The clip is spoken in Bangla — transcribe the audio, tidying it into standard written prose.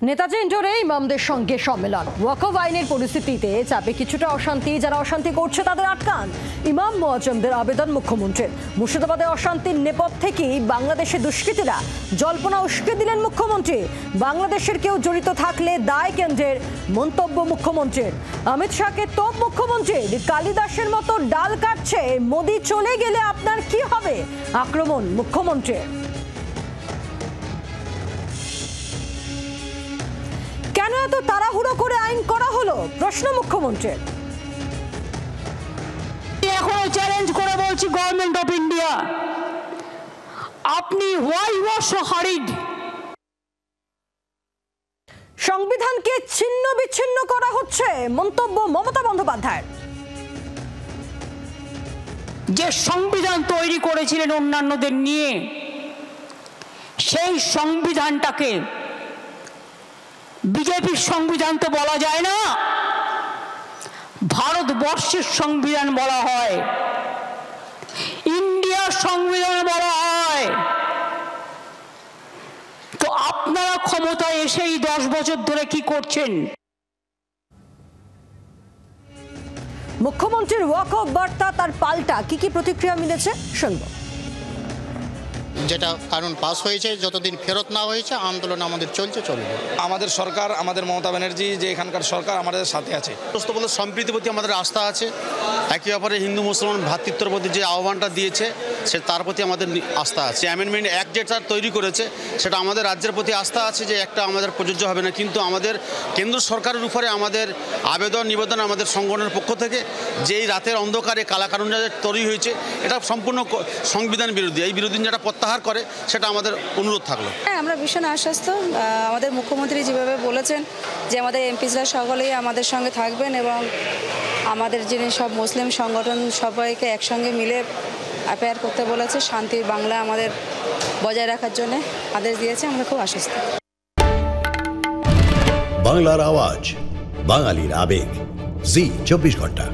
নেতাজি ইন্ডোরে ইমামদের সঙ্গে সম্মেলন। ওয়াকফ আইনের পরিস্থিতিতে চাপে কিছুটা অশান্তি, যারা অশান্তি করছে তাদের আটকান। ইমাম মুয়াজ্জেমদের আবেদন মুখ্যমন্ত্রীর। মুর্শিদাবাদে অশান্তির নেপথ্যেই বাংলাদেশে দুষ্কৃতীরা জল্পনা উস্কে দিলেন মুখ্যমন্ত্রী। বাংলাদেশের কেউ জড়িত থাকলে দায় কেন্দ্রের, মন্তব্য মুখ্যমন্ত্রীর। অমিত শাহকে তোপ মুখ্যমন্ত্রীর। কালিদাসের মতো ডাল কাটছে, মোদি চলে গেলে আপনার কি হবে, আক্রমণ মুখ্যমন্ত্রীর। কেন এত তাড়াহুড়ো করে আইন করা হলো, প্রশ্ন মুখ্যমন্ত্রীর। এখনো চ্যালেঞ্জ করে বলছি গভর্নমেন্ট অফ ইন্ডিয়া, আপনি why you are so harried. সংবিধানকে ছিন্ন বিচ্ছিন্ন করা হচ্ছে, মন্তব্য মমতা বন্দ্যোপাধ্যায়ের। যে সংবিধান তৈরি করেছিলেন অন্যান্যদের নিয়ে, সেই সংবিধানটাকে বিজেপির সংবিধান তো বলা যায় না, ভারতবর্ষের সংবিধান বলা হয়, ইন্ডিয়ার সংবিধান বলা হয়। তো আপনারা ক্ষমতায় এসেই 10 বছর ধরে কি করছেন? মুখ্যমন্ত্রীর ওয়াকফ বার্তা, তার পাল্টা কি কি প্রতিক্রিয়া মিলেছে শুনবো। যেটা কানুন পাস হয়েছে, যতদিন ফেরত না হয়েছে আন্দোলন আমাদের চলবে। আমাদের সরকার, আমাদের মমতা ব্যানার্জি যে এখানকার সরকার আমাদের সাথে আছে। বলে সম্প্রীতির প্রতি আমাদের আস্থা আছে, একে অপরের হিন্দু মুসলমান ভ্রাতৃত্বের প্রতি যে আহ্বানটা দিয়েছে সে তার প্রতি আমাদের আস্থা আছে। অ্যামেন্ডমেন্ট অ্যাক্ট যেটা তৈরি করেছে সেটা আমাদের রাজ্যের প্রতি আস্থা আছে যে একটা আমাদের প্রযোজ্য হবে না, কিন্তু আমাদের কেন্দ্র সরকারের উপরে আমাদের আবেদন নিবেদন আমাদের সংগঠনের পক্ষ থেকে যে এই রাতের অন্ধকারে কালা কানুন তৈরি হয়েছে এটা সম্পূর্ণ সংবিধান বিরোধী। এই বিরোধী যেটা প্রত্যাহার করে সেটা আমাদের অনুরোধ থাকলো। হ্যাঁ, আমরা ভীষণ আশ্বস্ত। আমাদের মুখ্যমন্ত্রী যেভাবে বলেছেন যে আমাদের এমপিসরা সকলেই আমাদের সঙ্গে থাকবেন এবং আমাদের যিনি সব মুসলিম সংগঠন সবাইকে একসঙ্গে মিলে অ্যাপেয়ার করতে বলেছে, শান্তির বাংলা আমাদের বজায় রাখার জন্য আদেশ দিয়েছে। আমরা খুব আশ্বস্ত। বাংলার আওয়াজ, বাঙালির আবেগ, জি 24 ঘন্টা।